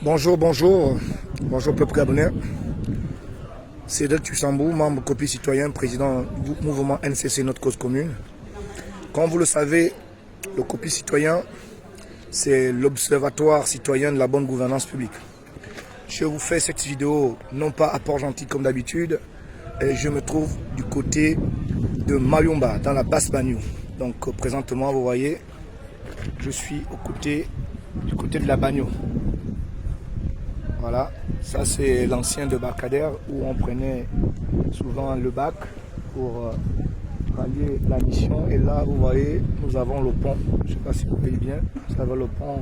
Bonjour, bonjour. Bonjour peuple gabonais. Cédric Tussambou, membre copie citoyen, président du mouvement NCC Notre Cause Commune. Comme vous le savez, le copie citoyen, c'est l'observatoire citoyen de la bonne gouvernance publique. Je vous fais cette vidéo, non pas à Port-Gentil comme d'habitude, et je me trouve du côté de Mayumba, dans la basse Bagnou. Donc présentement, vous voyez, je suis du côté de la Bagnou. Voilà, ça c'est l'ancien débarcadère où on prenait souvent le bac pour rallier la mission. Et là, vous voyez, nous avons le pont. Je ne sais pas si vous voyez bien. Ça va le pont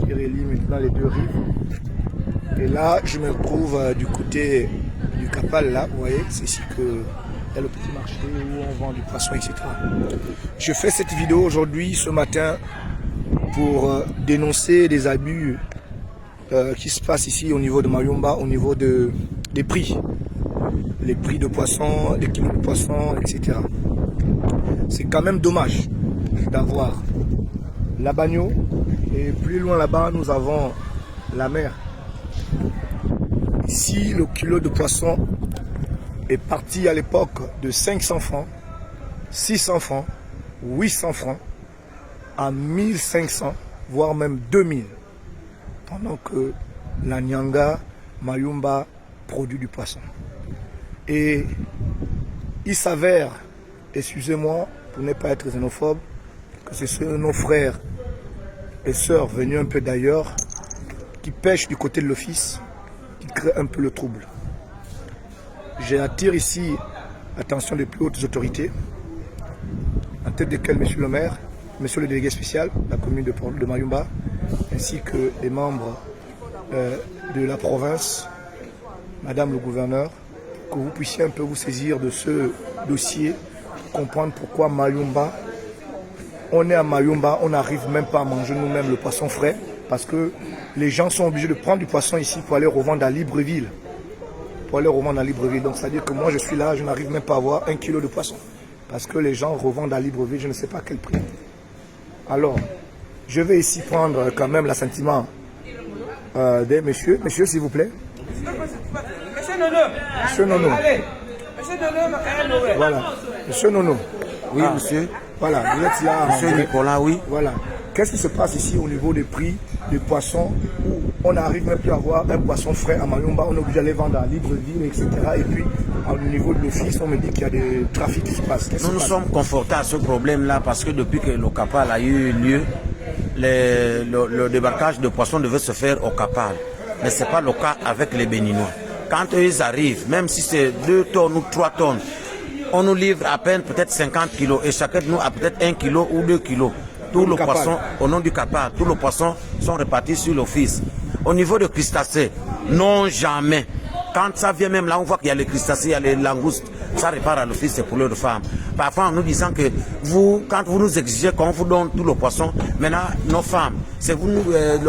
qui relie maintenant les deux rives. Et là, je me trouve du côté du Capal, là, vous voyez, c'est ici que il y a le petit marché où on vend du poisson, etc. Je fais cette vidéo aujourd'hui, ce matin, pour dénoncer des abus qui se passe ici au niveau de Mayumba, au niveau des prix. Les prix de poissons, les kilos de poissons, etc. C'est quand même dommage d'avoir la Bagnou et plus loin là-bas, nous avons la mer. Ici, le kilo de poisson est parti à l'époque de 500 francs, 600 francs, 800 francs, à 1500, voire même 2000. Pendant que la Nyanga, Mayumba produit du poisson. Et il s'avère, excusez-moi pour ne pas être xénophobe, que ce sont nos frères et sœurs venus un peu d'ailleurs qui pêchent du côté de l'office, qui créent un peu le trouble. J'attire ici l'attention des plus hautes autorités, en tête desquelles monsieur le maire, monsieur le délégué spécial, la commune de Mayumba, ainsi que les membres de la province, madame le gouverneur, que vous puissiez un peu vous saisir de ce dossier, comprendre pourquoi Mayumba, on est à Mayumba, on n'arrive même pas à manger nous-mêmes le poisson frais, parce que les gens sont obligés de prendre du poisson ici pour aller revendre à Libreville. Donc c'est-à-dire que moi je suis là, je n'arrive même pas à avoir 1 kilo de poisson, parce que les gens revendent à Libreville, je ne sais pas quel prix. Alors, je vais ici prendre quand même l'assentiment des messieurs. Monsieur, s'il vous plaît. Monsieur Nono. Voilà. Monsieur Nono. Oui, monsieur. Voilà, vous êtes là. Monsieur Nicolas, oui. Voilà. Qu'est-ce qui se passe ici au niveau des prix des poissons où on n'arrive même plus à avoir un poisson frais à Mayumba, on est obligé d'aller vendre à Libreville, etc. Et puis, au niveau de l'office, on me dit qu'il y a des trafics qui se passent. Nous sommes confrontés à ce problème-là parce que depuis que le Capal a eu lieu, le débarquage de poissons devait se faire au Capal. Mais ce n'est pas le cas avec les Béninois. Quand eux, ils arrivent, même si c'est 2 tonnes ou 3 tonnes, on nous livre à peine peut-être 50 kilos et chacun de nous a peut-être 1 kilo ou 2 kilos. Tout le poisson, au nom du Capal, tous les poissons sont répartis sur l'office. Au niveau de crustacés, non jamais. Quand ça vient même là, on voit qu'il y a les crustacés, il y a les langoustes, ça repart à l'office, c'est pour leurs femmes. Parfois, en nous disant que vous, quand vous nous exigez qu'on vous donne tout le poisson, maintenant, nos femmes, c'est vous,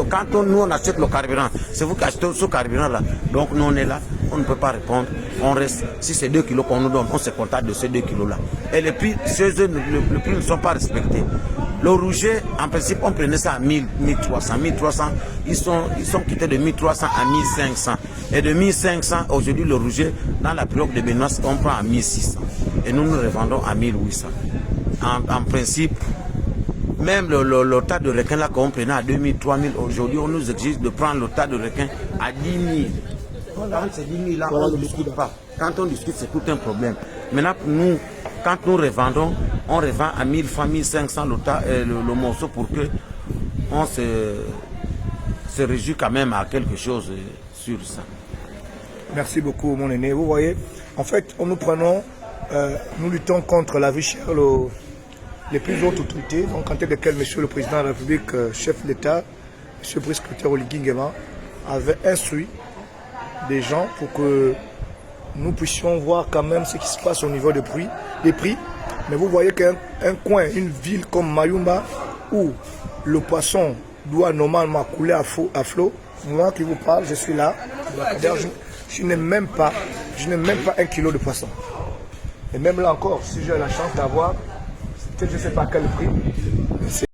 quand nous on achète le carburant, c'est vous qui achetez ce carburant-là. Donc, nous on est là, on ne peut pas répondre, on reste. Si c'est 2 kilos qu'on nous donne, on se contacte de ces 2 kilos-là. Et les prix, chez eux, les prix ne sont pas respectés. Le rouget, en principe, on prenait ça à 1000, 1300. 1300, ils sont quittés de 1300 à 1500. Et de 1500, aujourd'hui, le rouget, dans la pirogue de Benoît, on prend à 1600. Et nous revendons à 1800. En principe, même le tas de requin là qu'on prenait à 2000, 3000, aujourd'hui, on nous exige de prendre le tas de requin à 10 000. Quand c'est 10 000 là, on ne discute pas. Quand on discute, c'est tout un problème. Maintenant, nous, quand nous revendons, on revend à 1000 francs, 1500 le morceau pour que on se réjouit quand même à quelque chose sur ça. Merci beaucoup, mon aîné. Vous voyez, en fait, nous luttons contre la vie chère, les plus hautes autorités, donc en tête desquelles Monsieur le Président de la République, chef d'État, Monsieur le Secrétaire Oligui Nguema, avait instruit des gens pour que nous puissions voir quand même ce qui se passe au niveau des prix. Mais vous voyez qu'un coin, une ville comme Mayumba, où le poisson doit normalement couler à flot, moi qui vous parle, je suis là, je n'ai même pas 1 kilo de poisson. Et même là encore, si j'ai la chance d'avoir, je ne sais pas quel prix,